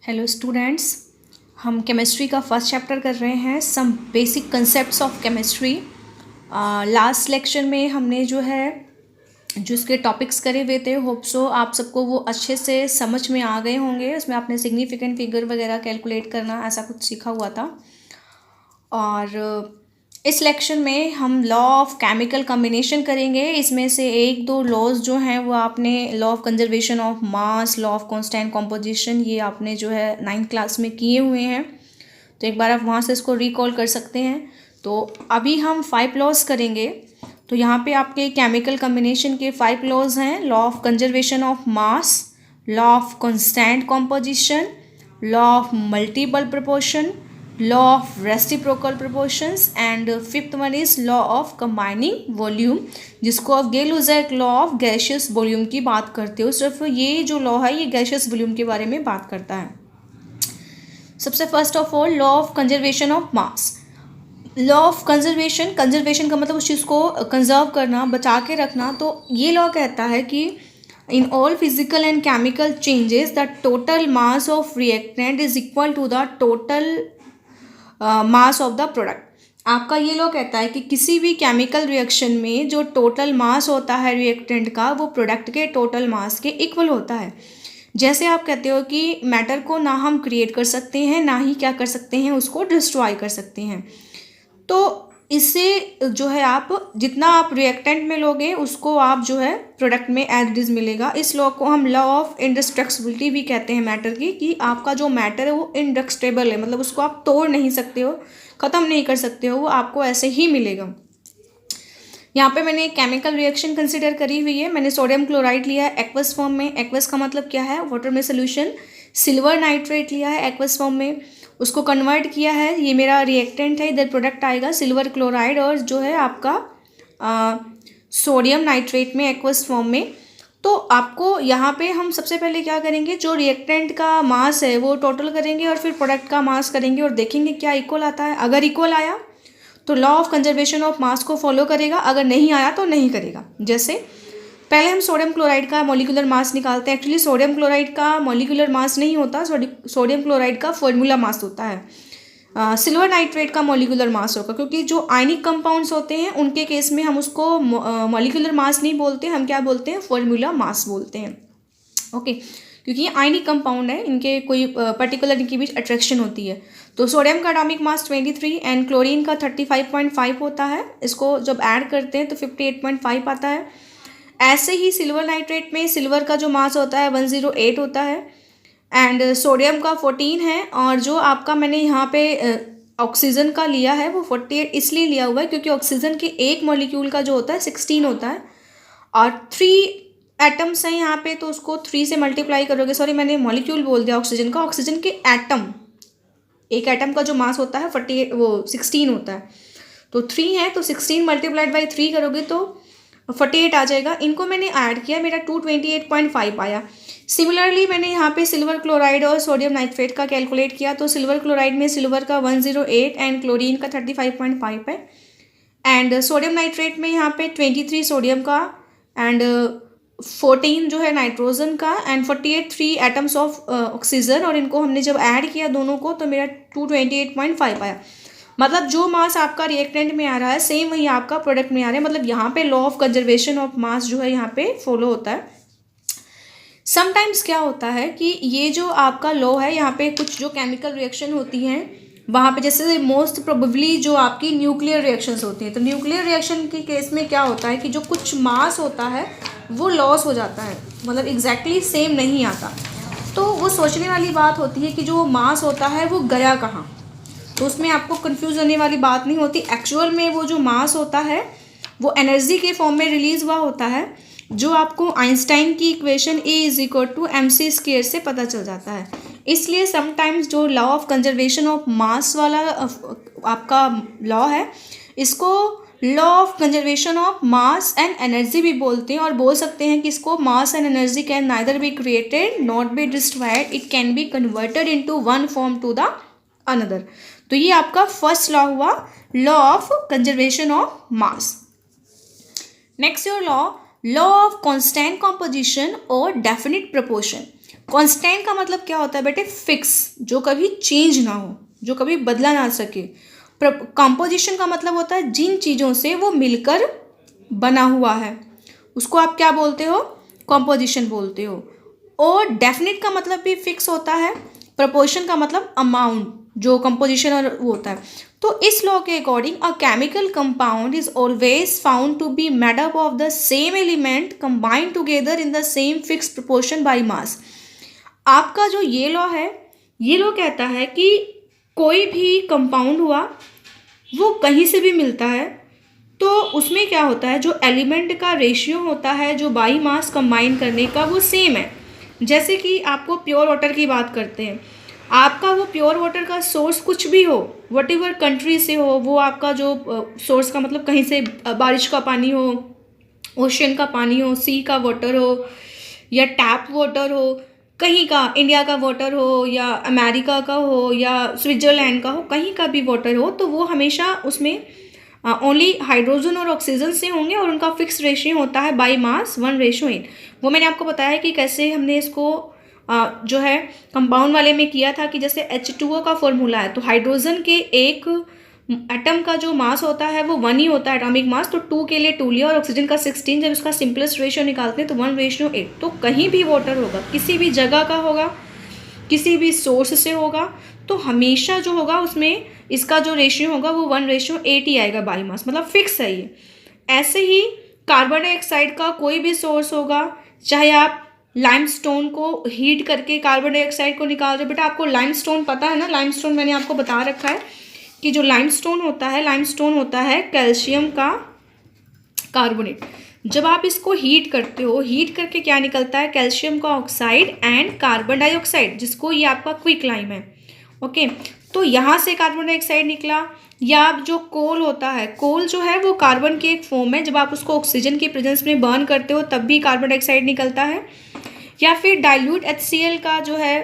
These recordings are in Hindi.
हेलो स्टूडेंट्स, हम केमिस्ट्री का फर्स्ट चैप्टर कर रहे हैं, some basic concepts of chemistry. Last lecture में हमने जो इसके टॉपिक्स करे हुए थे, होप सो आप सबको वो अच्छे से समझ में आ गए होंगे। उसमें आपने सिग्निफिकेंट फिगर वगैरह कैलकुलेट करना ऐसा कुछ सीखा हुआ था। और इस लेक्चर में हम लॉ ऑफ केमिकल कॉम्बिनेशन करेंगे। इसमें से एक दो लॉज जो हैं वो आपने law of conservation of mass, law of constant composition, ये आपने जो है 9th क्लास में किए हुए हैं, तो एक बार आप वहाँ से इसको रिकॉल कर सकते हैं। तो अभी हम 5 लॉज करेंगे। तो यहाँ पे आपके केमिकल कॉम्बिनेशन के 5 लॉज हैं। Law of conservation of mass, law of constant composition, law of multiple proportion, law of reciprocal proportions and fifth one is law of combining volume, जिसको आप गेल-लेज़ेक लॉ ऑफ गैसियस वॉल्यूम की बात करते हो। सिर्फ ये जो लॉ है ये गैसियस वॉल्यूम के बारे में बात करता है। सबसे first of all law of conservation of mass. Law of conservation का मतलब उस चीज़ को कंजर्व करना, बचा के रखना। तो ये लॉ कहता है कि in all physical and chemical changes the total mass of reactant is equal to the total mass of the product. आपका ये लॉ कहता है कि किसी भी केमिकल रिएक्शन में जो टोटल मास होता है रिएक्टेंट का, वो प्रोडक्ट के टोटल मास के इक्वल होता है। जैसे आप कहते हो कि मैटर को ना हम क्रिएट कर सकते हैं, ना ही क्या कर सकते हैं, उसको डिस्ट्रॉय कर सकते हैं। तो इससे जो है आप जितना आप रिएक्टेंट में लोगे उसको आप जो है प्रोडक्ट में एज इट इज मिलेगा। इस लॉ को हम लॉ ऑफ इंडिस्ट्रक्टिबिलिटी भी कहते हैं मैटर की, कि आपका जो मैटर है वो इंडिस्ट्रक्टेबल है, मतलब उसको आप तोड़ नहीं सकते हो, ख़त्म नहीं कर सकते हो, वो आपको ऐसे ही मिलेगा। यहाँ पे मैंने केमिकल रिएक्शन कंसिडर करी हुई है। मैंने सोडियम क्लोराइड लिया है एक्वस फॉर्म में। एक्वस का मतलब क्या है, वाटर में सोल्यूशन। सिल्वर नाइट्रेट लिया है एक्वस फॉर्म में, उसको कन्वर्ट किया है, ये मेरा रिएक्टेंट है। इधर प्रोडक्ट आएगा सिल्वर क्लोराइड और जो है आपका सोडियम नाइट्रेट में एक्वस फॉर्म में। तो आपको यहाँ पे हम सबसे पहले क्या करेंगे, जो रिएक्टेंट का मास है वो टोटल करेंगे और फिर प्रोडक्ट का मास करेंगे और देखेंगे क्या इक्वल आता है। अगर इक्वल आया तो लॉ ऑफ कंजर्वेशन ऑफ मास को फॉलो करेगा, अगर नहीं आया तो नहीं करेगा। जैसे पहले हम सोडियम क्लोराइड का मॉलिक्यूलर मास निकालते हैं। एक्चुअली सोडियम क्लोराइड का मॉलिक्यूलर मास नहीं होता, सोडियम क्लोराइड का फॉर्मूला मास होता है। सिल्वर नाइट्रेट का मॉलिक्यूलर मास होगा, क्योंकि जो आयनिक कंपाउंड्स होते हैं उनके केस में हम उसको मॉलिक्यूलर मास नहीं बोलते, हम क्या बोलते हैं, फॉर्मूला मास बोलते हैं। ओके, क्योंकि ये आयनिक कंपाउंड है, इनके कोई पर्टिकुलर इनके बीच अट्रैक्शन होती है। तो सोडियम का एटॉमिक मास 23 एंड क्लोरीन का 35.5 होता है। इसको जब ऐड करते हैं तो 58.5 आता है। ऐसे ही सिल्वर नाइट्रेट में सिल्वर का जो मास होता है 108 होता है एंड सोडियम का 14 है। और जो आपका मैंने यहाँ पे ऑक्सीजन का लिया है वो 48 इसलिए लिया हुआ है क्योंकि ऑक्सीजन के एक मॉलिक्यूल का जो होता है 16 होता है और 3 एटम्स हैं यहाँ पे, तो उसको 3 से मल्टीप्लाई करोगे। सॉरी, मैंने मॉलिक्यूल बोल दिया ऑक्सीजन का। ऑक्सीजन के एटम, एक एटम का जो मास होता है 16 होता है। तो 3 है तो 16 मल्टीप्लाइड बाई 3 करोगे तो 48 आ जाएगा। इनको मैंने ऐड किया, मेरा 228.5 आया। सिमिलरली मैंने यहाँ पे सिल्वर क्लोराइड और सोडियम नाइट्रेट का कैलकुलेट किया। तो सिल्वर क्लोराइड में सिल्वर का 108 एंड क्लोरीन का 35.5 है एंड सोडियम नाइट्रेट में यहाँ पे 23 सोडियम का एंड 14 जो है नाइट्रोजन का एंड 48 3 एटम्स ऑफ ऑक्सीजन। और इनको हमने जब ऐड किया दोनों को तो मेरा 228.5 आया। मतलब जो मास आपका रिएक्टेंट में आ रहा है सेम वही आपका प्रोडक्ट में आ रहा है। मतलब यहाँ पे लॉ ऑफ कंजर्वेशन ऑफ मास जो है यहाँ पे फॉलो होता है। समटाइम्स क्या होता है कि ये जो आपका लॉ है यहाँ पे कुछ जो केमिकल रिएक्शन होती हैं वहाँ पे, जैसे मोस्ट प्रोबेबली जो आपकी न्यूक्लियर रिएक्शंस होती हैं, तो न्यूक्लियर रिएक्शन के केस में क्या होता है कि जो कुछ मास होता है वो लॉस हो जाता है, मतलब एग्जैक्टली सेम नहीं आता। तो वो सोचने वाली बात होती है कि जो मास होता है वो गया कहाँ। तो उसमें आपको कंफ्यूज होने वाली बात नहीं होती। एक्चुअल में वो जो मास होता है वो एनर्जी के फॉर्म में रिलीज हुआ होता है, जो आपको आइंस्टाइन की इक्वेशन E=mc² से पता चल जाता है। इसलिए समटाइम्स जो law of conservation of mass वाला आपका लॉ है, इसको law of conservation of mass and energy भी बोलते हैं और बोल सकते हैं कि इसको mass and energy can neither be created not be destroyed, it can be converted into one form to the another. तो ये आपका फर्स्ट लॉ हुआ, law of conservation of mass. Next your law of constant composition और डेफिनिट प्रोपोर्शन। कांस्टेंट का मतलब क्या होता है बेटे? फिक्स, जो कभी चेंज ना हो, जो कभी बदला ना सके। कंपोजिशन का मतलब होता है जिन चीज़ों से वो मिलकर बना हुआ है, उसको आप क्या बोलते हो? कंपोजिशन बोलते हो। और डेफिनेट का मतलब भी फिक्स होता है। प्रपोर्शन का मतलब अमाउंट, जो कंपोजिशन और वो होता है। तो इस लॉ के according a chemical compound is always found to be made up of the same element combined together in the same fix proportion by mass. आपका जो ये लॉ है, ये लॉ कहता है कि कोई भी कंपाउंड हुआ वो कहीं से भी मिलता है, तो उसमें क्या होता है, जो एलिमेंट का रेशियो होता है जो बाई मास कंबाइन करने का, वो सेम है। जैसे कि आपको प्योर वाटर की बात करते हैं, आपका वो प्योर वाटर का सोर्स कुछ भी हो, वट एवर कंट्री से हो, वो आपका जो सोर्स का मतलब कहीं से बारिश का पानी हो, ओशन का पानी हो, सी का वाटर हो, या टैप वाटर हो, कहीं का, इंडिया का वाटर हो या अमेरिका का हो या स्विट्ज़रलैंड का हो, कहीं का भी वाटर हो, तो वो हमेशा उसमें ओनली हाइड्रोजन और ऑक्सीजन से होंगे और उनका फिक्स रेशियो होता है बाई मास 1:8। वो मैंने आपको बताया है कि कैसे हमने इसको जो है कंपाउंड वाले में किया था कि जैसे H2O का फॉर्मूला है, तो हाइड्रोजन के एक एटम का जो मास होता है वो 1 ही होता है, एटॉमिक मास। तो 2 के लिए 2 लिया और ऑक्सीजन का 16, जब इसका सिंपलेस्ट रेशियो निकालते हैं तो 1:8। तो कहीं भी वाटर होगा, किसी भी जगह का होगा, किसी भी सोर्स से होगा, तो हमेशा जो होगा उसमें इसका जो रेशियो होगा वो 1:8 ही आएगा बाई मास, मतलब फिक्स है ये। ऐसे ही कार्बन डाइऑक्साइड का कोई भी सोर्स होगा, चाहे आप लाइमस्टोन को हीट करके कार्बन डाइऑक्साइड को निकाल रहे, बेटा आपको लाइमस्टोन पता है ना? लाइमस्टोन मैंने आपको बता रखा है कि जो लाइमस्टोन होता है कैल्शियम का कार्बोनेट। जब आप इसको हीट करते हो, हीट करके क्या निकलता है? कैल्शियम का ऑक्साइड एंड कार्बन डाइऑक्साइड, जिसको ये आपका क्विक लाइम है। ओके, तो यहाँ से कार्बन डाइऑक्साइड निकला। या जो कोल होता है, कोल जो है वो कार्बन की एक फॉर्म है, जब आप उसको ऑक्सीजन की प्रेजेंस में बर्न करते हो तब भी कार्बन डाइऑक्साइड निकलता है। या फिर डाइल्यूट HCl का जो है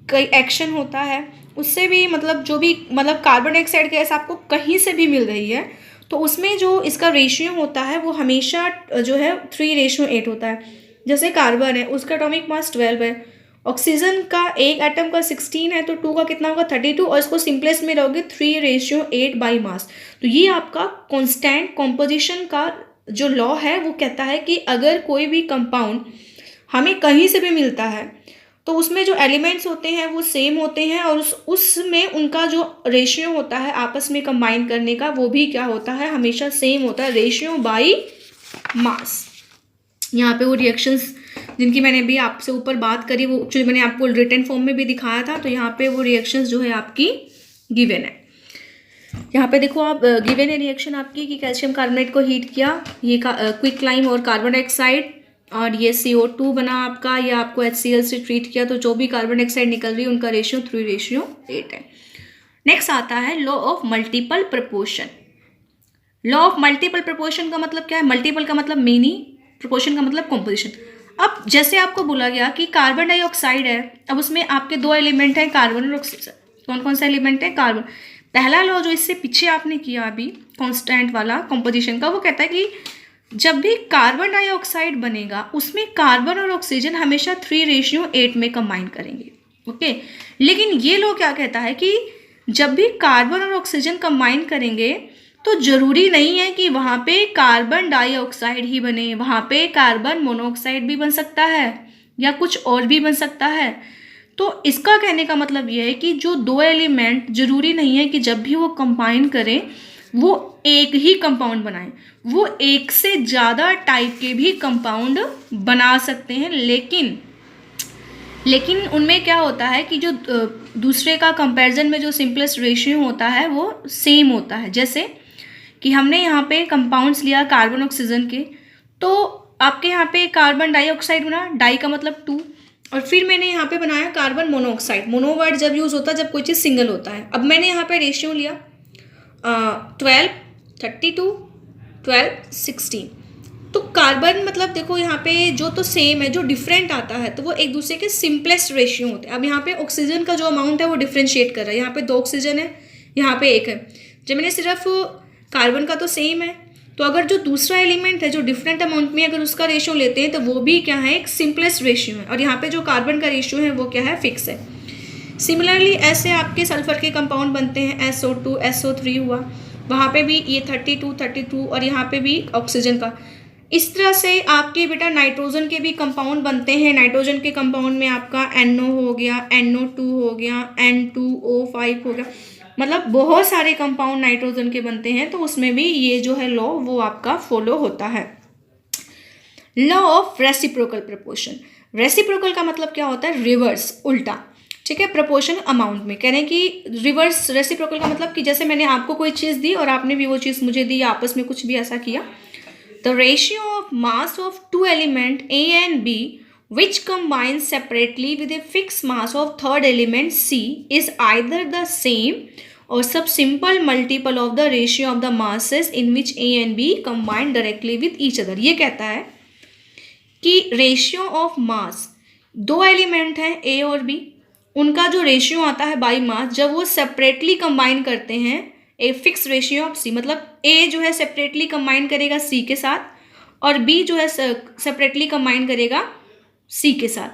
कई एक्शन होता है, उससे भी मतलब जो भी मतलब कार्बन डाइऑक्साइड गैस आपको कहीं से भी मिल रही है, तो उसमें जो इसका रेशियो होता है वो हमेशा जो है 3:8 होता है। जैसे कार्बन है, उसका एटॉमिक मास 12 है, ऑक्सीजन का एक एटम का 16 है, तो 2 का कितना होगा? 32, और इसको सिंपलेस्ट में रहोगे 3:8 बाई मास। तो ये आपका कांस्टेंट कॉम्पोजिशन का जो लॉ है वो कहता है कि अगर कोई भी कंपाउंड हमें कहीं से भी मिलता है तो उसमें जो एलिमेंट्स होते हैं वो सेम होते हैं, और उसमें उनका जो रेशियो होता है आपस में कंबाइन करने का, वो भी क्या होता है? हमेशा सेम होता है, रेशियो बाई मास। यहाँ पे वो रिएक्शंस जिनकी मैंने भी आपसे ऊपर बात करी, वो एक्चुअली मैंने आपको रिटन फॉर्म में भी दिखाया था, तो यहाँ पे वो रिएक्शंस जो है आपकी गिवन है। यहाँ पे देखो आप, गिवन है रिएक्शन आपकी कि कैल्शियम कार्बोनेट को हीट किया, ये क्विक लाइम और कार्बन डाइऑक्साइड, और ये CO2 बना आपका, या आपको HCl से ट्रीट किया, तो जो भी कार्बन डाइऑक्साइड निकल रही है उनका रेशियो 3:8 है। नेक्स्ट आता है law of multiple proportion. Law of multiple proportion का मतलब क्या है? मल्टीपल का मतलब मेनी, प्रपोर्शन का मतलब कॉम्पोजिशन। अब जैसे आपको बोला गया कि कार्बन डाइऑक्साइड है, अब उसमें आपके 2 एलिमेंट हैं, कार्बन और ऑक्सीजन। कौन कौन सा एलिमेंट है? कार्बन। पहला लॉ जो इससे पीछे आपने किया अभी कांस्टेंट वाला कॉम्पोजिशन का, वो कहता है कि जब भी कार्बन डाइऑक्साइड बनेगा उसमें कार्बन और ऑक्सीजन हमेशा 3:8 में कंबाइन करेंगे। ओके, लेकिन ये लॉ क्या कहता है कि जब भी कार्बन और ऑक्सीजन कंबाइन करेंगे तो जरूरी नहीं है कि वहाँ पे कार्बन डाइऑक्साइड ही बने, वहाँ पे कार्बन मोनोऑक्साइड भी बन सकता है या कुछ और भी बन सकता है। तो इसका कहने का मतलब ये है कि जो 2 एलिमेंट जरूरी नहीं है कि जब भी वो कंबाइन करें वो एक ही कंपाउंड बनाएं, वो एक से ज़्यादा टाइप के भी कंपाउंड बना सकते हैं, लेकिन उनमें क्या होता है कि जो दूसरे का कंपैरिजन में जो सिंपलेस्ट रेशियो होता है वो सेम होता है। जैसे कि हमने यहाँ पे कंपाउंड्स लिया कार्बन ऑक्सीजन के, तो आपके यहाँ पे कार्बन डाइऑक्साइड बना, डाई का मतलब 2, और फिर मैंने यहाँ पे बनाया कार्बन मोनोऑक्साइड। मोनो वर्ड जब यूज़ होता है जब कोई चीज़ सिंगल होता है। अब मैंने यहाँ पे रेशियो लिया 12, 32, 12, 16। तो कार्बन मतलब देखो यहाँ पे जो तो सेम है, जो डिफरेंट आता है तो वो एक दूसरे के सिंपलेस्ट रेशियो होते हैं। अब यहाँ पे ऑक्सीजन का जो अमाउंट है वो डिफ्रेंशिएट कर रहा है, यहाँ पे 2 ऑक्सीजन है, यहाँ पे 1 है। जब मैंने सिर्फ कार्बन का तो सेम है, तो अगर जो दूसरा एलिमेंट है जो डिफरेंट अमाउंट में अगर उसका रेशियो लेते हैं तो वो भी क्या है, एक सिंपलेस्ट रेशियो है। और यहाँ पे जो कार्बन का रेशियो है वो क्या है, फिक्स है। सिमिलरली ऐसे आपके सल्फर के कंपाउंड बनते हैं, SO2 SO3 हुआ, वहाँ पे भी ये 32 और यहाँ पे भी ऑक्सीजन का। इस तरह से आपके बेटा नाइट्रोजन के भी कंपाउंड बनते हैं। नाइट्रोजन के कंपाउंड में आपका NO हो गया, NO2 हो गया, N2O5 हो गया, मतलब बहुत सारे कंपाउंड नाइट्रोजन के बनते हैं। तो उसमें भी ये जो है लॉ वो आपका फॉलो होता है, law of reciprocal proportion. Reciprocal का मतलब क्या होता है, रिवर्स, उल्टा, ठीक है। प्रपोर्शन अमाउंट में कह रहे हैं कि रिवर्स रेसिप्रोकल का मतलब कि जैसे मैंने आपको कोई चीज़ दी और आपने भी वो चीज़ मुझे दी, आपस में कुछ भी ऐसा किया। The ratio of mass of two element A and B which combine separately with a fixed mass of third element C is either the same or some simple multiple of the ratio of the masses in which A and B combine directly with each other। ये कहता है कि रेशियो ऑफ मास, दो एलिमेंट हैं A और B, उनका जो रेशियो आता है बाई मास, जब वो सेपरेटली कंबाइन करते हैं, a fix ratio of C, मतलब A जो है सेपरेटली कंबाइन करेगा C के साथ और B जो है सेपरेटली कंबाइन करेगा C के साथ,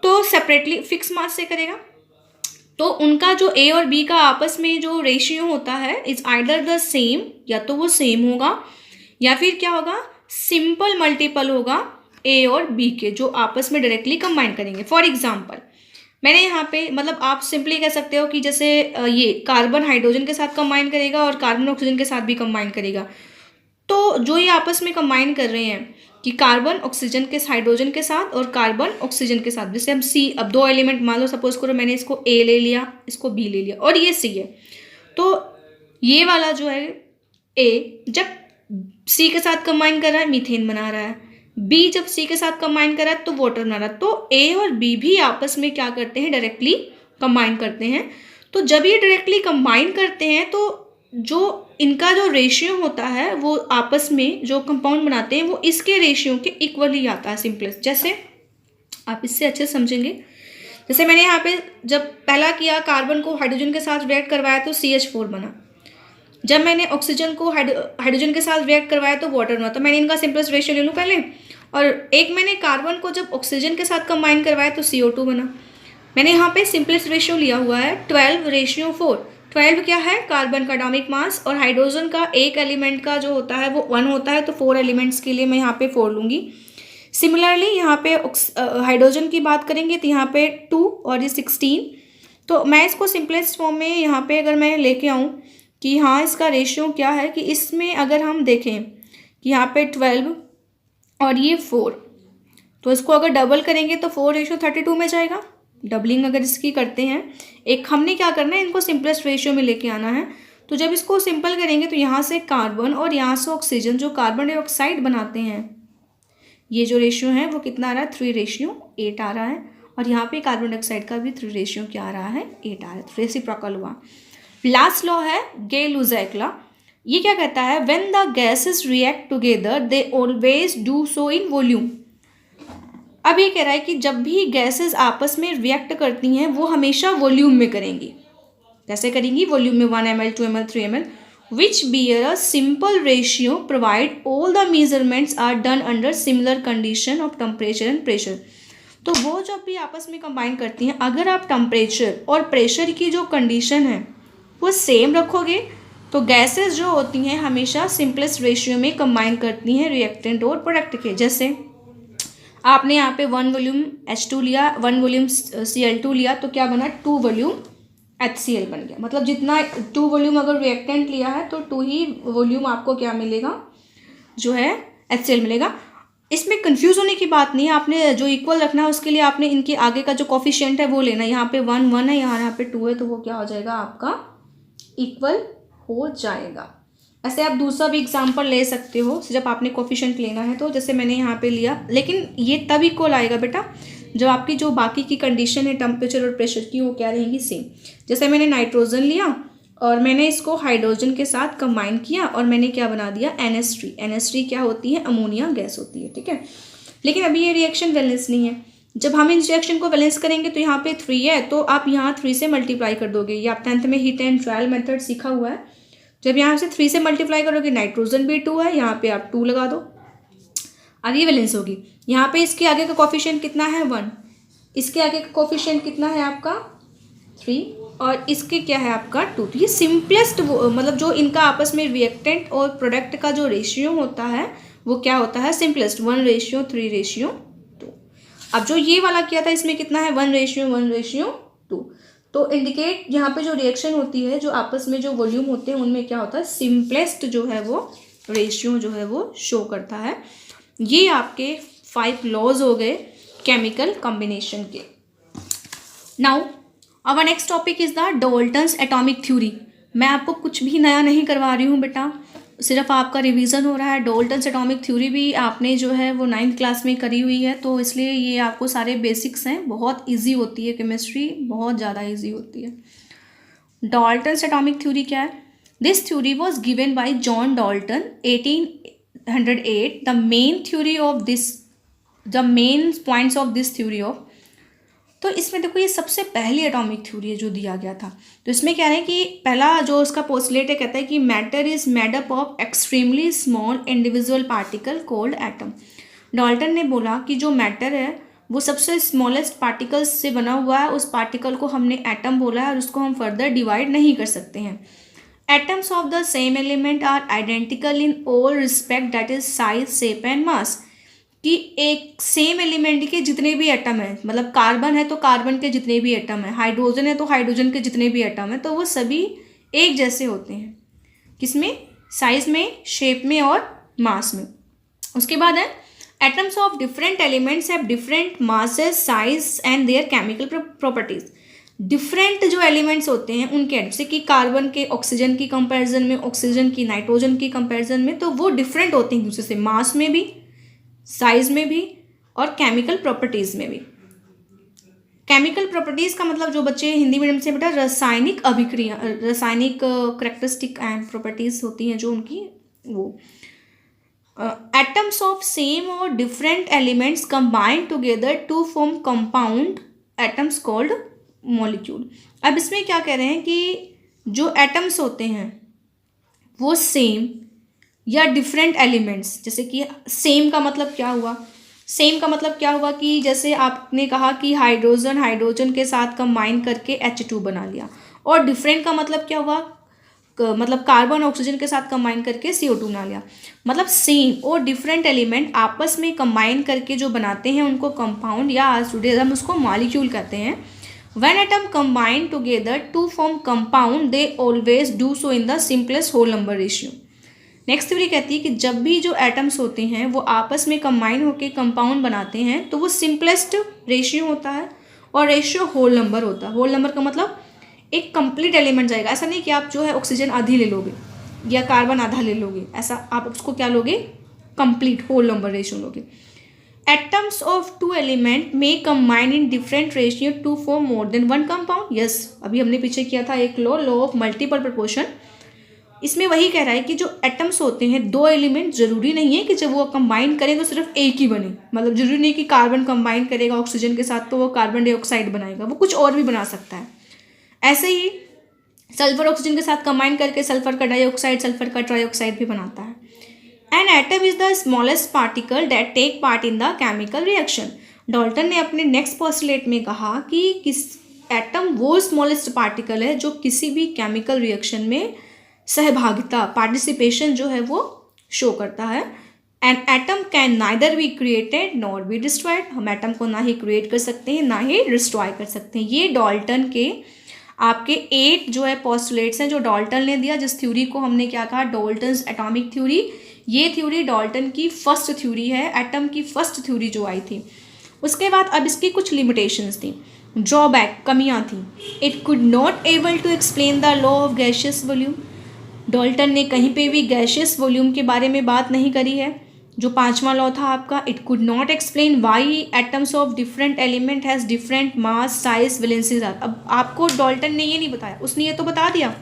तो सेपरेटली फिक्स मास से करेगा। तो उनका जो A और B का आपस में जो रेशियो होता है इज आइदर द सेम, या तो वो सेम होगा या फिर क्या होगा, सिंपल मल्टीपल होगा A और B के, जो आपस में डायरेक्टली कंबाइन करेंगे। फॉर एग्जाम्पल मैंने यहाँ पे, मतलब आप सिंपली कह सकते हो कि जैसे ये कार्बन हाइड्रोजन के साथ कंबाइन करेगा और कार्बन ऑक्सीजन के साथ भी कंबाइन करेगा। तो जो ये आपस में कंबाइन कर रहे हैं कि कार्बन ऑक्सीजन के हाइड्रोजन के साथ और कार्बन ऑक्सीजन के साथ, जैसे हम C, अब दो एलिमेंट मान लो, सपोज करो मैंने इसको A ले लिया, इसको B ले लिया और ये C है, तो ये वाला जो है A जब C के साथ कंबाइन कर रहा है मीथेन बना रहा है, B जब C के साथ कंबाइन कर रहा है तो वाटर बना रहा है। तो A और B भी आपस में क्या करते हैं, डायरेक्टली कंबाइन करते हैं। तो जब ये डायरेक्टली कंबाइन करते हैं तो जो इनका जो रेशियो होता है वो आपस में जो कंपाउंड बनाते हैं वो इसके रेशियो के इक्वल ही आता है। सिंपलेस्ट, जैसे आप इससे अच्छे समझेंगे, जैसे मैंने यहाँ पे जब पहला किया, कार्बन को हाइड्रोजन के साथ रिएक्ट करवाया तो CH4 बना, जब मैंने ऑक्सीजन को हाइड्रोजन के साथ रिएक्ट करवाया तो वाटर बना। तो मैंने इनका सिंपलेस्ट रेशियो ले लूँ पहले, और एक मैंने कार्बन को जब ऑक्सीजन के साथ कंबाइन करवाया तो CO2 बना। मैंने यहाँ पे सिंपलेस्ट रेशियो लिया हुआ है 12:4। 12 क्या है, कार्बन का एटॉमिक मास, और हाइड्रोजन का एक एलिमेंट का जो होता है वो 1 होता है, तो 4 एलिमेंट्स के लिए मैं यहाँ पे 4 लूँगी। सिमिलरली यहाँ पे हाइड्रोजन की बात करेंगे तो यहाँ पे 2 और ये 16। तो मैं इसको सिंपलेस्ट फॉर्म में यहाँ पे अगर मैं लेके आऊँ कि हाँ इसका रेशियो क्या है, कि इसमें अगर हम देखें कि यहाँ पे 12 और ये 4, तो इसको अगर डबल करेंगे तो 4:32 में जाएगा। डबलिंग अगर इसकी करते हैं, एक हमने क्या करना है, इनको सिंपलेस्ट रेशियो में लेके आना है। तो जब इसको सिंपल करेंगे तो यहाँ से कार्बन और यहाँ से ऑक्सीजन जो कार्बन डाइऑक्साइड बनाते हैं, ये जो रेशियो है वो कितना आ रहा है, 3:8 आ रहा है। और यहाँ पे कार्बन डाइऑक्साइड का भी 3 रेशियो क्या आ रहा है, 8 आ रहा है। रेसिप्रोकल हुआ। लास्ट लॉ है गे-लुसाक लॉ। ये क्या कहता है, when the gases react together they always do so in volume. अब ये कह रहा है कि जब भी गैसेस आपस में रिएक्ट करती हैं वो हमेशा वॉल्यूम में करेंगी। कैसे करेंगी, वॉल्यूम में, 1 ml 2 ml 3 ml, which bear a simple ratio provide all the measurements are done under similar condition of temperature and pressure. तो वो जब भी आपस में कंबाइन करती हैं, अगर आप टेम्परेचर और प्रेशर की जो कंडीशन है वो सेम रखोगे तो गैसेस जो होती हैं हमेशा सिंपलेस्ट रेशियो में कंबाइन करती हैं रिएक्टेंट और प्रोडक्ट के। जैसे आपने यहाँ पे 1 वॉल्यूम H2 लिया, 1 वॉल्यूम Cl2 लिया, तो क्या बना, 2 वॉल्यूम HCl बन गया। मतलब जितना 2 वॉल्यूम अगर रिएक्टेंट लिया है तो 2 ही वॉल्यूम आपको क्या मिलेगा, जो है HCl मिलेगा। इसमें कंफ्यूज होने की बात नहीं है, आपने जो इक्वल रखना है उसके लिए आपने इनके आगे का जो कोफिशिएंट है वो लेना है। यहाँ पे 1 1 है, यहाँ पे 2 है, तो वो क्या हो जाएगा, आपका इक्वल हो जाएगा। ऐसे आप दूसरा भी एग्जांपल ले सकते हो जब आपने कोफिशिएंट लेना है। तो जैसे मैंने यहाँ पे लिया, लेकिन ये तब इक्वल आएगा बेटा जब आपकी जो बाकी की कंडीशन है टेम्परेचर और प्रेशर की वो क्या रहेंगी, सेम। जैसे मैंने नाइट्रोजन लिया और मैंने इसको हाइड्रोजन के साथ कंबाइन किया और मैंने क्या बना दिया, NH3। NH3 क्या होती है, अमोनिया गैस होती है, ठीक है। लेकिन अभी ये रिएक्शन बैलेंस नहीं है। जब हम इस रिएक्शन को बैलेंस करेंगे तो यहाँ पे 3 है, तो आप यहाँ 3 से मल्टीप्लाई कर दोगे। ये आप 10th में हीट एंड ट्रायल मेथड सीखा हुआ है। जब यहाँ से 3 से मल्टीप्लाई करोगे नाइट्रोजन भी 2 है, यहाँ पे आप 2 लगा दो, अब ये वैलेंस होगी। यहाँ पे इसके आगे का कोफिशिएंट कितना है 1, इसके आगे का कोफिशिएंट कितना है आपका 3, और इसके क्या है आपका 2। तो ये सिंपलेस्ट मतलब जो इनका आपस में रिएक्टेंट और प्रोडक्ट का जो रेशियो होता है वो क्या होता है, सिंपलेस्ट 1:3:2। अब जो ये वाला किया था इसमें कितना है 1:1:2। तो इंडिकेट यहाँ पे जो रिएक्शन होती है, जो आपस में जो वॉल्यूम होते हैं उनमें क्या होता है, सिंपलेस्ट जो है वो रेशियो जो है वो शो करता है। ये आपके 5 लॉज हो गए केमिकल कॉम्बिनेशन के। Now our next topic is the Dalton's atomic theory. मैं आपको कुछ भी नया नहीं करवा रही हूँ बेटा, सिर्फ आपका रिवीजन हो रहा है। डाल्टन्स एटॉमिक थ्योरी भी आपने जो है वो 9th क्लास में करी हुई है, तो इसलिए ये आपको सारे बेसिक्स हैं। बहुत इजी होती है केमिस्ट्री, बहुत ज़्यादा इजी होती है। डाल्टन्स एटॉमिक थ्योरी क्या है? This theory was given by John Dalton 1808। The main points of this theory of, तो इसमें देखो ये सबसे पहली एटॉमिक थ्योरी है जो दिया गया था। तो इसमें क्या है कि पहला जो उसका पोस्टुलेट है, कहता है कि matter is made up of extremely small individual particle called atom. Dalton ने बोला कि जो मैटर है वो सबसे स्मॉलेस्ट पार्टिकल्स से बना हुआ है, उस पार्टिकल को हमने एटम बोला है और उसको हम फर्दर डिवाइड नहीं कर सकते हैं। Atoms of the same element are identical in all respect, that is size, shape and mass. कि एक सेम एलिमेंट के जितने भी एटम हैं, मतलब कार्बन है तो कार्बन के जितने भी एटम हैं, हाइड्रोजन है तो हाइड्रोजन के जितने भी एटम हैं, तो वो सभी एक जैसे होते हैं। किसमें? साइज में, शेप में और मास में। उसके बाद है atoms of different elements have different masses, size and there chemical properties. Different जो एलिमेंट्स होते हैं उनके, जैसे कि कार्बन के ऑक्सीजन की कंपैरिजन में, ऑक्सीजन की नाइट्रोजन की कंपैरिजन में, तो वो डिफरेंट होते हैं दूसरे से, मास में भी, साइज में भी और केमिकल प्रॉपर्टीज में भी। केमिकल प्रॉपर्टीज का मतलब जो बच्चे हिंदी मीडियम से बेटा रासायनिक अभिक्रिया, रासायनिक करेक्टरिस्टिक एंड प्रॉपर्टीज होती हैं जो उनकी, वो एटम्स ऑफ सेम और different elements combined together to form compound atoms called molecule. अब इसमें क्या कह रहे हैं कि जो एटम्स होते हैं वो सेम या डिफरेंट एलिमेंट्स, जैसे कि सेम का मतलब क्या हुआ? सेम का मतलब क्या हुआ कि जैसे आपने कहा कि हाइड्रोजन के साथ कंबाइन करके H2 बना लिया, और डिफरेंट का मतलब क्या हुआ? मतलब कार्बन ऑक्सीजन के साथ कंबाइन करके CO2 बना लिया। मतलब सेम और डिफरेंट एलिमेंट आपस में कंबाइन करके जो बनाते हैं उनको कंपाउंड या आज टुडे हम उसको मॉलिक्यूल कहते हैं। When atom combine together to form compound, they always do so in the simplest whole number ratio. Next theory कहती है कि जब भी जो एटम्स होते हैं वो आपस में कंबाइन होकर कंपाउंड बनाते हैं तो वो सिंपलेस्ट रेशियो होता है, और रेशियो होल नंबर होता है। होल नंबर का मतलब एक कंप्लीट एलिमेंट जाएगा। ऐसा नहीं कि आप जो है ऑक्सीजन आधी ले लोगे या कार्बन आधा ले लोगे, ऐसा आप उसको क्या लोगे? कंप्लीट होल नंबर रेशियो लोगे। एटम्स ऑफ 2 एलिमेंट में combine in different ratio two form more than 1 compound. Yes, अभी हमने पीछे किया था एक लॉ ऑफ मल्टीपल प्रोपोर्शन। इसमें वही कह रहा है कि जो एटम्स होते हैं, 2 एलिमेंट, जरूरी नहीं है कि जब वो कंबाइन करें तो सिर्फ एक ही बने। मतलब जरूरी नहीं कि कार्बन कंबाइन करेगा ऑक्सीजन के साथ तो वो कार्बन डाइऑक्साइड बनाएगा, वो कुछ और भी बना सकता है। ऐसे ही सल्फर ऑक्सीजन के साथ कंबाइन करके सल्फर का डाइऑक्साइड, सल्फर का ट्राइऑक्साइड भी बनाता है। An atom is the smallest particle that take part in the chemical reaction. Dalton ने अपने नेक्स्ट पोस्टुलेट में कहा कि एटम वो स्मॉलेस्ट पार्टिकल है जो किसी भी केमिकल रिएक्शन में सहभागिता, पार्टिसिपेशन जो है वो शो करता है। An atom can neither be created nor be destroyed. हम एटम को ना ही क्रिएट कर सकते हैं ना ही डिस्ट्रॉय कर सकते हैं। ये डाल्टन के आपके 8 जो है पोस्टुलेट्स हैं जो डाल्टन ने दिया, जिस थ्योरी को हमने क्या कहा? Dalton's atomic theory. ये थ्योरी डाल्टन की फर्स्ट थ्योरी है, एटम की फर्स्ट थ्योरी जो आई थी। उसके बाद अब इसकी कुछ लिमिटेशंस थी, ड्रॉबैक, कमियां थी। It could not able to explain the law of gaseous volume. Dalton ने कहीं पे भी गैसियस वॉल्यूम के बारे में बात नहीं करी है। जो 5वां लॉ था आपका, it could not explain why atoms of different element has different mass, size, valencies. अब आपको डाल्टन ने ये नहीं बताया, उसने ये तो बता दिया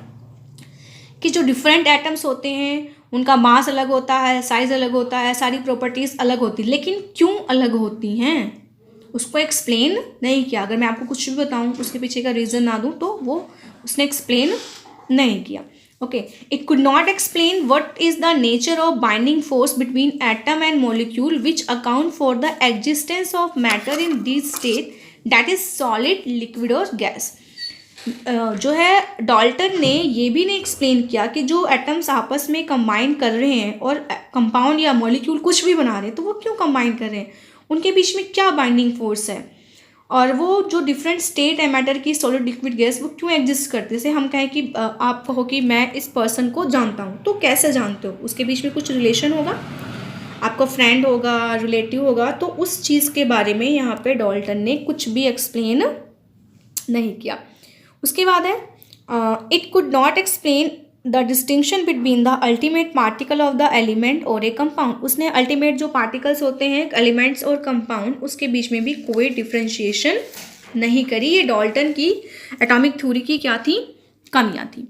कि जो डिफरेंट एटम्स होते हैं उनका मास अलग होता है, साइज अलग होता है, सारी प्रॉपर्टीज़ अलग होती हैं, लेकिन क्यों अलग होती हैं उसको एक्सप्लेन नहीं किया। अगर मैं आपको कुछ भी बताऊँ उसके पीछे का रीज़न ना दूँ तो वो उसने एक्सप्लेन नहीं किया। Okay, it could not explain what is the nature of binding force between atom and molecule which account for the existence of matter in this state, that is solid, liquid और gas. जो है डाल्टन ने ये भी नहीं एक्सप्लेन किया कि जो एटम्स आपस में कंबाइन कर रहे हैं और कंपाउंड या मॉलिक्यूल कुछ भी बना रहे हैं तो वो क्यों कंबाइन कर रहे हैं, उनके बीच में क्या बाइंडिंग फोर्स है, और वो जो डिफरेंट स्टेट है मैटर की, सॉलिड, लिक्विड, गैस, वो क्यों एग्जिस्ट करते हैं. जैसे हम कहें कि आप कहो कि मैं इस पर्सन को जानता हूँ, तो कैसे जानते हो, उसके बीच में कुछ रिलेशन होगा, आपका फ्रेंड होगा, रिलेटिव होगा, तो उस चीज़ के बारे में यहाँ पे डाल्टन ने कुछ भी एक्सप्लेन नहीं किया. उसके बाद है it could not explain the distinction between the ultimate particle of the element और ए कंपाउंड. उसने अल्टीमेट जो पार्टिकल्स होते हैं एलिमेंट्स और कंपाउंड, उसके बीच में भी कोई डिफ्रेंशिएशन नहीं करी. ये डाल्टन की एटॉमिक थ्योरी की क्या थी, कमियां थी.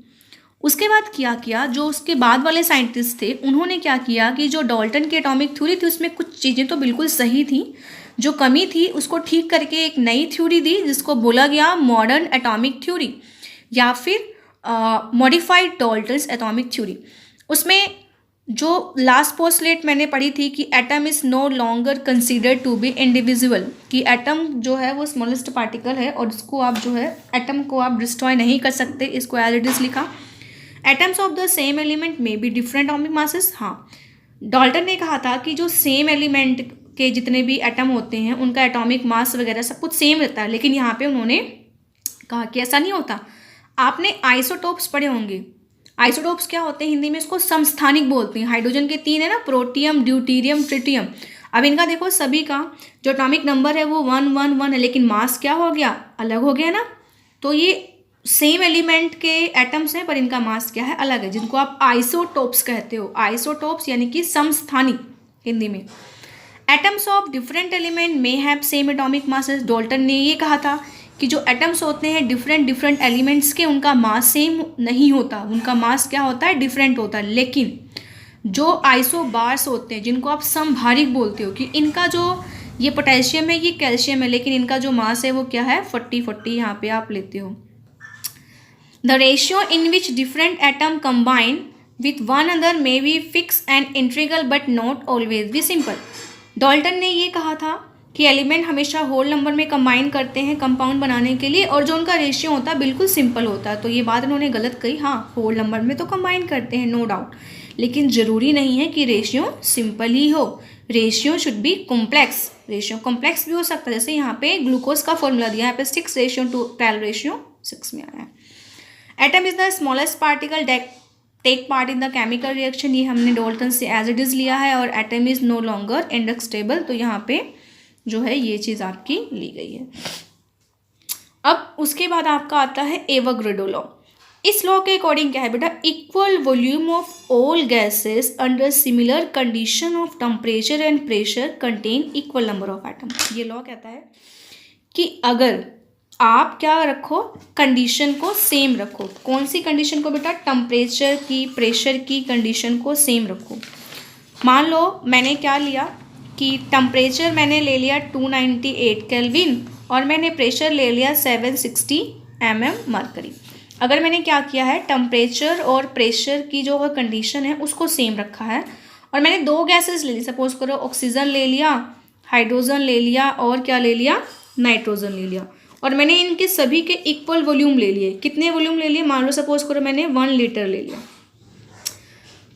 उसके बाद क्या किया, जो उसके बाद वाले साइंटिस्ट थे उन्होंने क्या किया कि जो डाल्टन की एटॉमिक थ्योरी थी उसमें कुछ चीज़ें तो बिल्कुल सही थी, जो कमी थी उसको ठीक करके एक नई थ्योरी दी जिसको बोला गया मॉडर्न एटॉमिक थ्योरी या फिर मॉडिफाइड डाल्टन्स एटॉमिक थ्योरी. उसमें जो लास्ट पोस्टलेट मैंने पढ़ी थी कि atom is no longer considered to be individual, कि एटम जो है वो स्मॉलेस्ट पार्टिकल है और इसको आप जो है एटम को आप डिस्ट्रॉय नहीं कर सकते, इसको एज इट इज़ लिखा. Atoms of the same element में बी डिफरेंट एटॉमिक मासेस. हाँ, डाल्टन ने कहा था कि जो सेम एलिमेंट के जितने भी एटम होते हैं उनका एटॉमिक मास वगैरह सब कुछ सेम रहता है, लेकिन यहाँ पे उन्होंने कहा कि ऐसा नहीं होता. आपने आइसोटोप्स पढ़े होंगे. आइसोटोप्स क्या होते हैं, हिंदी में इसको समस्थानिक बोलते हैं. हाइड्रोजन के 3 है ना, प्रोटियम, ड्यूटीरियम, ट्रिटियम. अब इनका देखो सभी का जो एटॉमिक नंबर है वो 1 1 1 है, लेकिन मास क्या हो गया, अलग हो गया ना. तो ये सेम एलिमेंट के एटम्स हैं पर इनका मास क्या है, अलग है, जिनको आप आइसोटोप्स कहते हो. आइसोटोप्स यानी कि समस्थानिक हिंदी में. एटम्स ऑफ डिफरेंट एलिमेंट में have same atomic masses. Dalton ने ये कहा था कि जो एटम्स होते हैं डिफरेंट एलिमेंट्स के, उनका मास सेम नहीं होता, उनका मास क्या होता है, डिफरेंट होता है. लेकिन जो आइसोबार्स होते हैं जिनको आप समभारिक बोलते हो, कि इनका जो ये पोटेशियम है, ये कैल्शियम है, लेकिन इनका जो मास है वो क्या है, 40-40 यहाँ पे आप लेते हो. The ratio in which different atom combine with one other may be fix and integral but not always be simple. Dalton ने ये कहा था कि एलिमेंट हमेशा होल नंबर में कंबाइन करते हैं कंपाउंड बनाने के लिए, और जो उनका रेशियो होता है बिल्कुल सिंपल होता है. तो ये बात उन्होंने गलत कही. हाँ, होल नंबर में तो कंबाइन करते हैं, नो डाउट, लेकिन ज़रूरी नहीं है कि रेशियो सिंपल ही हो. Ratio should be complex. Ratio complex भी हो सकता है, जैसे यहाँ पे ग्लूकोज का फॉर्मूला दिया है, यहाँ पे 6:12 में आया है. Atom is the smallest particle take part in the chemical reaction. ये हमने डाल्टन से एज इट इज़ लिया है. और एटम इज नो लॉन्गर इंडेक्सेबल, तो यहाँ पे जो है ये चीज़ आपकी ली गई है. अब उसके बाद आपका आता है एवोगाड्रो लॉ. इस लॉ के अकॉर्डिंग क्या है बेटा, equal volume of all gases under similar condition of temperature and pressure contain equal number of atom. ये लॉ कहता है कि अगर आप क्या रखो, कंडीशन को सेम रखो. कौन सी कंडीशन को बेटा, टेम्परेचर की, प्रेशर की कंडीशन को सेम रखो. मान लो मैंने क्या लिया कि टेम्परेचर मैंने ले लिया 298 केल्विन और मैंने प्रेशर ले लिया 760 मरकरी. अगर मैंने क्या किया है, टेम्परेचर और प्रेशर की जो कंडीशन है उसको सेम रखा है, और मैंने 2 गैसेस ले ली, सपोज करो ऑक्सीजन ले लिया, हाइड्रोजन ले लिया और क्या ले लिया, नाइट्रोजन ले लिया, और मैंने इनके सभी के इक्वल वॉल्यूम ले लिए. कितने वॉल्यूम ले लिए, मान लो सपोज करो मैंने 1 लीटर ले लिया.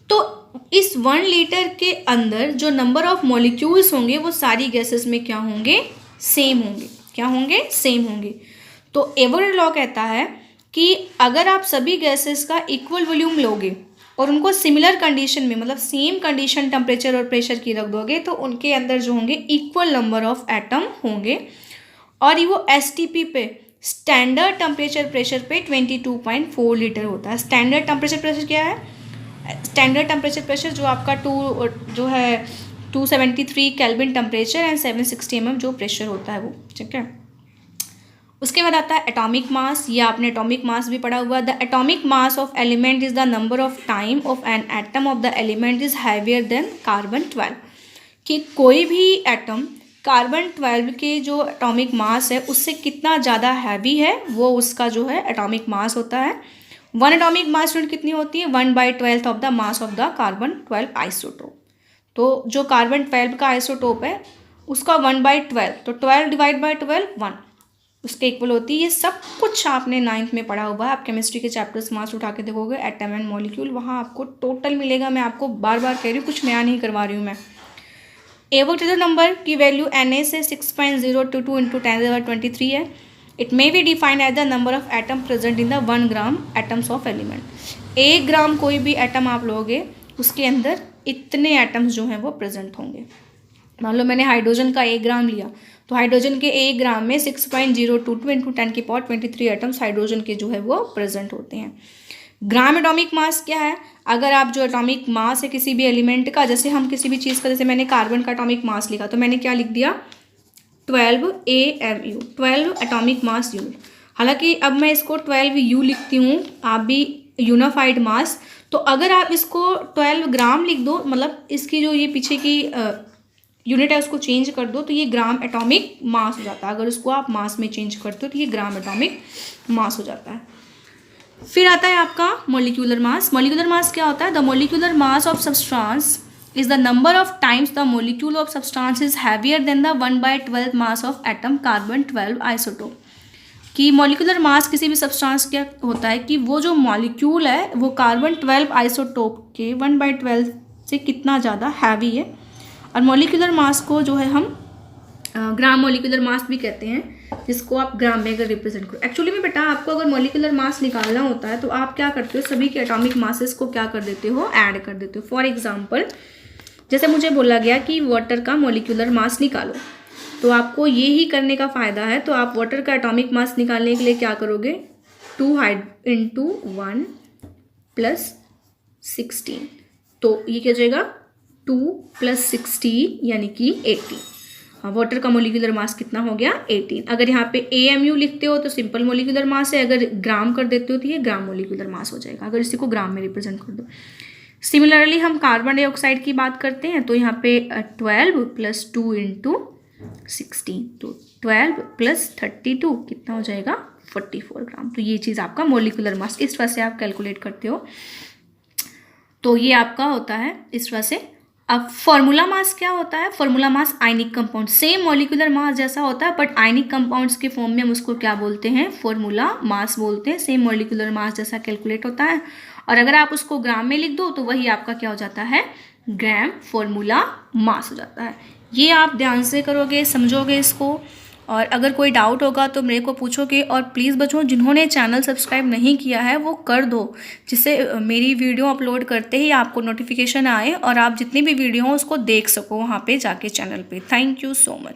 तो इस 1 लीटर के अंदर जो नंबर ऑफ मॉलिक्यूल्स होंगे वो सारी गैसेस में क्या होंगे, सेम होंगे. क्या होंगे, सेम होंगे. तो एवोगाड्रो लॉ कहता है कि अगर आप सभी गैसेस का इक्वल वॉल्यूम लोगे और उनको सिमिलर कंडीशन में, मतलब सेम कंडीशन टेम्परेचर और प्रेशर की रख दोगे, तो उनके अंदर जो होंगे इक्वल नंबर ऑफ एटम होंगे. और ये वो STP पे, स्टैंडर्ड टेम्परेचर प्रेशर पे 22.4 लीटर होता है. स्टैंडर्ड टेम्परेचर प्रेशर क्या है, स्टैंडर्ड टेम्परेचर प्रेशर जो आपका 273 केल्विन टेम्परेचर एंड 760 जो प्रेशर होता है वो, ठीक है. उसके बाद आता है एटॉमिक मास. ये आपने एटॉमिक मास भी पढ़ा हुआ. The atomic mass of element is the number of time of an atom of the element is heavier than carbon 12. कि कोई भी एटम कार्बन 12 के जो एटॉमिक मास है उससे कितना ज़्यादा हैवी है, वो उसका जो है एटॉमिक मास होता है. 1 एटॉमिक मास यूनिट कितनी होती है? 1/12 of the mass of the carbon 12 isotope. तो जो कार्बन 12 का आइसोटोप है उसका 1/12, तो 12 डिवाइड बाई 12 1 उसके इक्वल होती है। ये सब कुछ आपने 9th में पढ़ा हुआ है। आप केमिस्ट्री के चैप्टर्स मास उठा के देखोगे एटम एंड मॉलिक्यूल, वहाँ आपको टोटल मिलेगा। मैं आपको बार बार कह रही हूँ, कुछ नया नहीं करवा रही हूँ मैं। एवोगैड्रो नंबर की वैल्यू Na से 6.022 इंटू 10⁻23 है। It may be defined as the number of atom present in the 1 gram atoms of element. 1 gram कोई भी एटम आप लोगे उसके अंदर इतने एटम्स जो हैं वो प्रेजेंट होंगे। मान लो मैंने हाइड्रोजन का 1 ग्राम लिया, तो हाइड्रोजन के 1 ग्राम में 6.022 इंटू 10⁻23 एटम्स हाइड्रोजन के जो है वो प्रेजेंट होते हैं। ग्राम एटॉमिक मास क्या है? अगर आप जो एटॉमिक मास है किसी भी एलिमेंट का, जैसे हम किसी भी चीज़ का, जैसे मैंने कार्बन का एटॉमिक मास लिखा तो मैंने क्या लिख दिया? 12 AMU, 12 एटॉमिक मास यूनिट। हालांकि अब मैं इसको 12 U लिखती हूँ, आप भी यूनिफाइड मास। तो अगर आप इसको 12 ग्राम लिख दो, मतलब इसकी जो ये पीछे की यूनिट है उसको चेंज कर दो, तो ये ग्राम एटॉमिक मास हो जाता है। अगर उसको आप मास में चेंज करते हो तो ये ग्राम एटॉमिक मास हो जाता है। फिर आता है आपका मॉलिक्यूलर मास। मॉलिक्यूलर मास क्या होता है? The molecular mass of substance is the number of times the molecule of substance is heavier than the 1/12 mass of atom carbon 12 isotope. कि मॉलिक्यूलर मास किसी भी सब्सटेंस क्या होता है कि वो जो मॉलिक्यूल है वो कार्बन 12 आइसोटोप के 1/12 से कितना ज़्यादा हैवी है। और मॉलिक्यूलर मास को जो है हम ग्राम मॉलिक्यूलर मास भी कहते हैं, जिसको आप ग्राम में अगर रिप्रेजेंट करो। एक्चुअली में बेटा आपको अगर मॉलिक्यूलर मास निकालना होता है तो आप क्या करते हो? सभी के एटॉमिक मासेस को क्या कर देते हो? ऐड कर देते हो। फॉर एग्जांपल जैसे मुझे बोला गया कि वाटर का मॉलिक्यूलर मास निकालो, तो आपको ये ही करने का फ़ायदा है। तो आप वाटर का एटॉमिक मास निकालने के लिए क्या करोगे? 2 इंटू 1 + 16, तो ये क्या हो जाएगा? 2 + 16 यानी कि 18। हाँ, वाटर का मोलिकुलर मास कितना हो गया? 18। अगर यहाँ पे AMU लिखते हो तो सिंपल मोलिकुलर मास है, अगर ग्राम कर देते हो तो ये ग्राम मोलिकुलर मास हो जाएगा, अगर इसी को ग्राम में रिप्रेजेंट कर दो। सिमिलरली हम कार्बन डाइऑक्साइड की बात करते हैं, तो यहाँ पे 12 + 2 इंटू 16, तो 12 + 32 कितना हो जाएगा? 44 ग्राम। तो ये चीज़ आपका मोलिकुलर मास इस तरह से आप कैलकुलेट करते हो, तो ये आपका होता है इस तरह से। अब फॉर्मूला मास क्या होता है? Formula mass ionic compound, same molecular mass जैसा होता है बट आयनिक कंपाउंड्स के फॉर्म में हम उसको क्या बोलते हैं? फॉर्मूला मास बोलते हैं। सेम मॉलिक्यूलर मास जैसा कैलकुलेट होता है, और अगर आप उसको ग्राम में लिख दो तो वही आपका क्या हो जाता है? ग्राम फॉर्मूला मास हो जाता है। ये आप ध्यान से करोगे, समझोगे इसको, और अगर कोई डाउट होगा तो मेरे को पूछोगे। और प्लीज़ बच्चों, जिन्होंने चैनल सब्सक्राइब नहीं किया है वो कर दो, जिससे मेरी वीडियो अपलोड करते ही आपको नोटिफिकेशन आए और आप जितनी भी वीडियो हो उसको देख सको वहाँ पे जाके चैनल पे। Thank you so much.